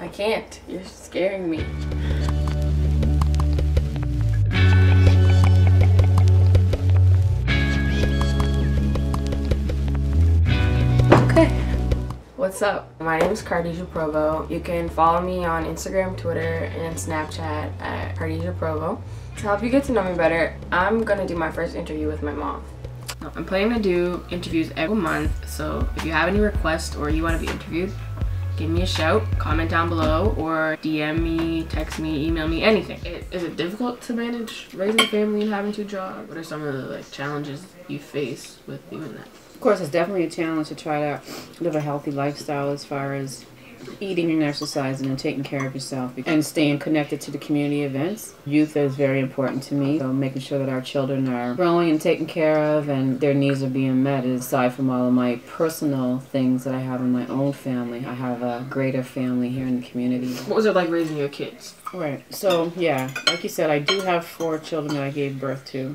I can't. You're scaring me. Okay. What's up? My name is Khadijah Provo. You can follow me on Instagram, Twitter, and Snapchat at Khadijah Provo. To help you get to know me better, I'm gonna do my first interview with my mom. I'm planning to do interviews every month, so if you have any requests or you want to be interviewed, give me a shout, comment down below, or DM me, text me, email me, anything. Is it difficult to manage raising a family and having two jobs? What are some of the challenges you face with doing that? Of course, it's definitely a challenge to try to live a healthy lifestyle as far as eating and exercising and taking care of yourself and staying connected to the community events. Youth is very important to me, so making sure that our children are growing and taken care of and their needs are being met. Aside from all of my personal things that I have in my own family, I have a greater family here in the community. What was it like raising your kids? Right, so yeah, like you said, I do have 4 children that I gave birth to.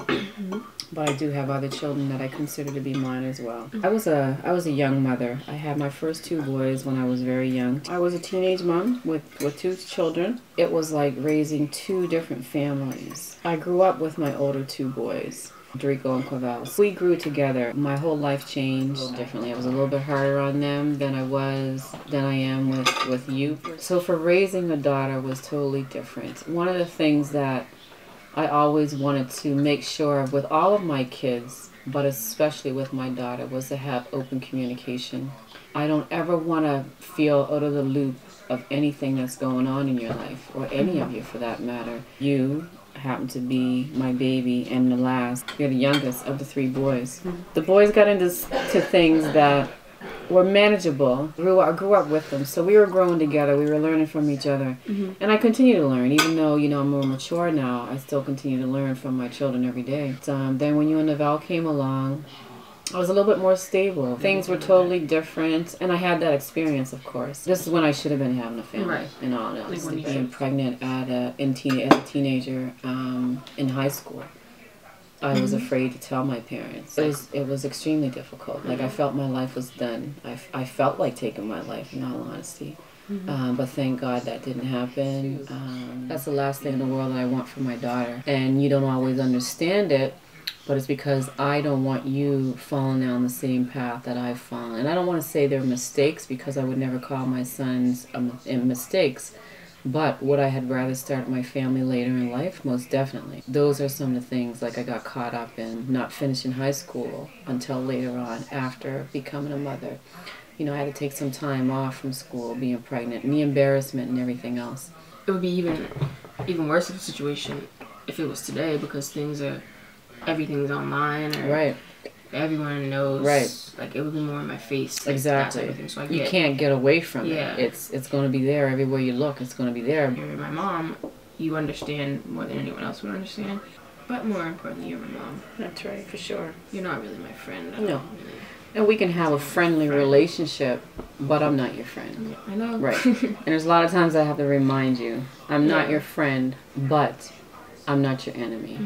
But I do have other children that I consider to be mine as well. I was a young mother. I had my first 2 boys when I was very young. I was a teenage mom with 2 children. It was like raising 2 different families. I grew up with my older 2 boys, Drico and Cavell. We grew together. My whole life changed differently. I was a little bit harder on them than I am with you. So for raising a daughter was totally different. One of the things that I always wanted to make sure of with all of my kids, but especially with my daughter, was to have open communication. I don't ever want to feel out of the loop of anything that's going on in your life, or any of you for that matter. You happen to be my baby and the last. You're the youngest of the 3 boys. The boys got into things that were manageable. I grew up with them, so we were growing together. We were learning from each other, and I continue to learn. Even though I'm more mature now, I still continue to learn from my children every day. Then when you and Novell came along, I was a little bit more stable. Things were totally different, and I had that experience, of course. This is when I should have been having a family, in all honesty. Being pregnant as a teenager in high school. I was afraid to tell my parents. It was extremely difficult. Like, I felt my life was done. I felt like taking my life, in all honesty. But thank God that didn't happen. That's the last thing in the world that I want for my daughter. And you don't always understand it, but it's because I don't want you falling down the same path that I've fallen. And I don't want to say they're mistakes, because I would never call my sons mistakes. But would I had rather start my family later in life? Most definitely. Those are some of the things, like, I got caught up in not finishing high school until later on after becoming a mother. I had to take some time off from school, being pregnant, and the embarrassment and everything else. It would be even worse of a situation if it was today, because everything's online, or right. Everyone knows. Right. Like, it would be more in my face. Like, exactly. So you can't get away from it. It's going to be there everywhere you look. It's going to be there. You're my mom. You understand more than anyone else would understand. But more importantly, you're my mom. That's right, for sure. You're not really my friend. No. And we can have a friendly relationship, but I'm not your friend. I know. Right. And there's a lot of times I have to remind you, I'm not your friend, but I'm not your enemy.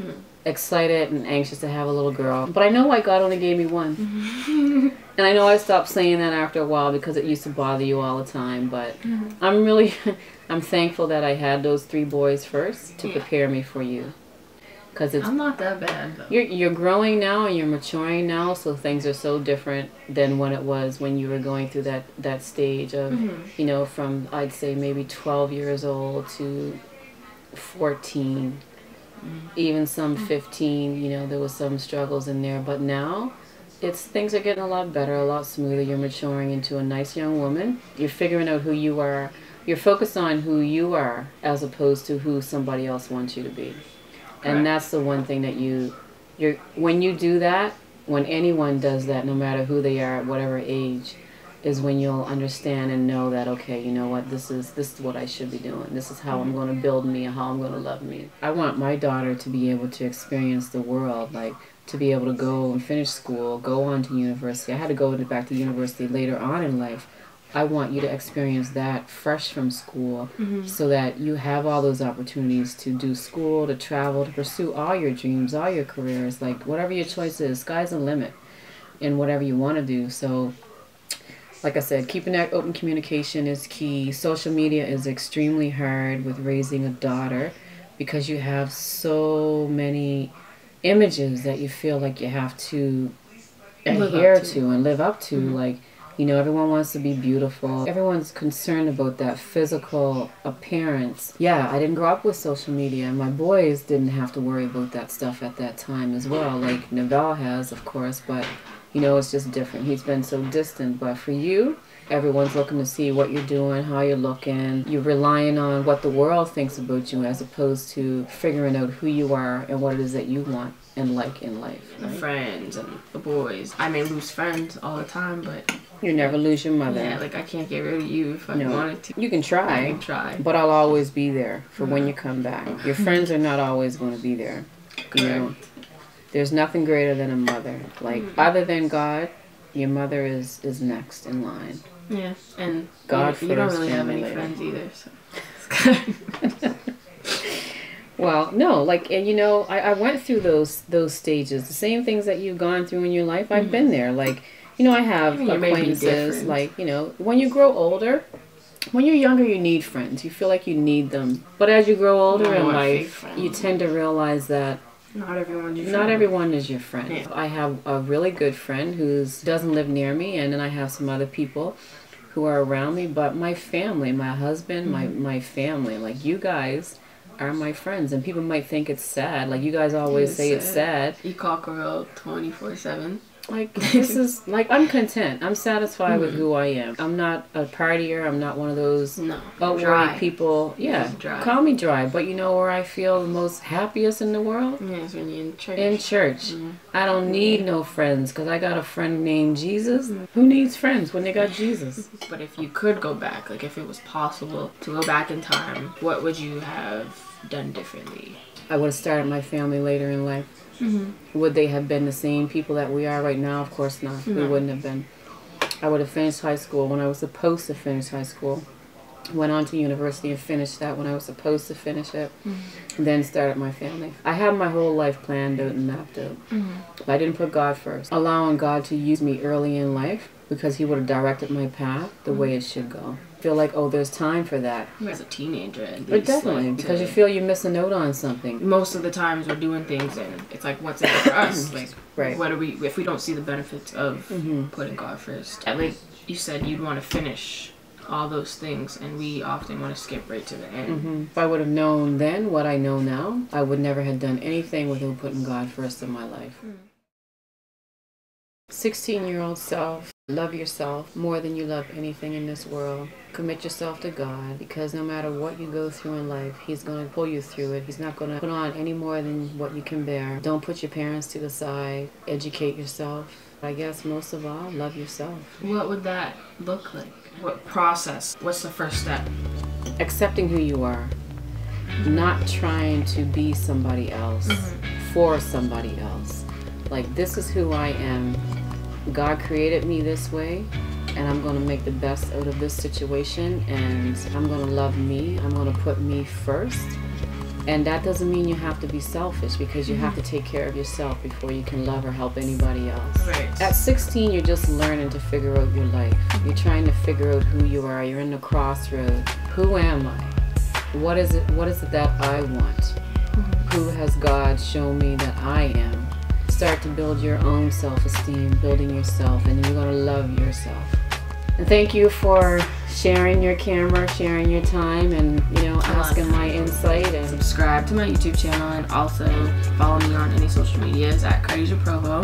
Excited and anxious to have a little girl, but I know why God only gave me one. And I know I stopped saying that after a while, because it used to bother you all the time, but I'm thankful that I had those 3 boys first to prepare me for you. Because I'm not that bad, though. You're growing now and you're maturing now, so things are so different than when it was when you were going through that stage of, from, I'd say, maybe 12 years old to 14. Even some 15, there was some struggles in there, but now things are getting a lot better, a lot smoother. You're maturing into a nice young woman. You're figuring out who you are. You're focused on who you are as opposed to who somebody else wants you to be. And that's the one thing that when you do that, when anyone does that, no matter who they are at whatever age, is when you'll understand and know that, okay, you know what, this is what I should be doing. This is how I'm going to build me and how I'm going to love me. I want my daughter to be able to experience the world, like to be able to go and finish school, go on to university. I had to go back to university later on in life. I want you to experience that fresh from school, so that you have all those opportunities to do school, to travel, to pursue all your dreams, all your careers, like whatever your choice is, sky's the limit in whatever you want to do. So like I said, keeping that open communication is key. Social media is extremely hard with raising a daughter because you have so many images that you feel like you have to adhere to and live up to. Like, you know, everyone wants to be beautiful. Everyone's concerned about that physical appearance. Yeah, I didn't grow up with social media, and my boys didn't have to worry about that stuff at that time as well. Like Naval has, of course, but you know, it's just different. He's been so distant. But for you, everyone's looking to see what you're doing, how you're looking. You're relying on what the world thinks about you as opposed to figuring out who you are and what it is that you want and like in life. The friends and the boys. I may lose friends all the time, but you never lose your mother. Yeah, like I can't get rid of you if I wanted to. You can try. I can try. But I'll always be there for when you come back. Your friends are not always going to be there. Correct. You know, there's nothing greater than a mother. Like, other than God, your mother is next in line. Yeah, and God first, you don't really have any later. friends either, so it's good. Well, no, like, and you know, I went through those stages. The same things that you've gone through in your life, I've been there. Like, you know, I have acquaintances. Like, you know, when you grow older, when you're younger, you need friends. You feel like you need them. But as you grow older in life, you tend to realize that not everyone is your friend. Yeah. I have a really good friend who doesn't live near me, and then I have some other people who are around me. But my family, my husband, my family, like you guys are my friends. And people might think it's sad. Like you guys always say it's sad. You call Corel 24/7. Like, this is, like, I'm content. I'm satisfied with who I am. I'm not a partier. I'm not one of those outward people. Yeah, call me dry. But you know where I feel the most happiest in the world? Yeah, it's when you're in church. In church. I don't need no friends because I got a friend named Jesus. Who needs friends when they got Jesus? But if you could go back, like if it was possible to go back in time, what would you have done differently? I would have started my family later in life. Would they have been the same people that we are right now? Of course not. We wouldn't have been. I would have finished high school when I was supposed to finish high school. Went on to university and finished that when I was supposed to finish it. Then started my family. I had my whole life planned out and mapped out. But I didn't put God first. Allowing God to use me early in life because he would have directed my path the way it should go. Feel like, oh, there's time for that. As a teenager, at least. But definitely, like, because you feel you're missing out on something. Most of the times we're doing things and it's like, what's in it for us? Like, what are we, if we don't see the benefits of putting God first? Like you said, you'd want to finish all those things, and we often want to skip right to the end. If I would have known then what I know now, I would never have done anything without putting God first in my life. 16-year-old self, love yourself more than you love anything in this world. Commit yourself to God, because no matter what you go through in life, he's going to pull you through it. He's not going to put on any more than what you can bear. Don't put your parents to the side. Educate yourself. I guess most of all, love yourself. What would that look like? What process? What's the first step? Accepting who you are. Not trying to be somebody else for somebody else. Like, this is who I am. God created me this way, and I'm going to make the best out of this situation, and I'm going to love me. I'm going to put me first. And that doesn't mean you have to be selfish, because you have to take care of yourself before you can love or help anybody else. Right. At 16, you're just learning to figure out your life. You're trying to figure out who you are. You're in the crossroad. Who am I? What is it that I want? Who has God shown me that I am? Start to build your own self-esteem, building yourself, and you're going to love yourself. And thank you for sharing your camera, sharing your time, and, you know, asking my insight. And subscribe to my YouTube channel, and also follow me on any social medias at Khadijah Provo.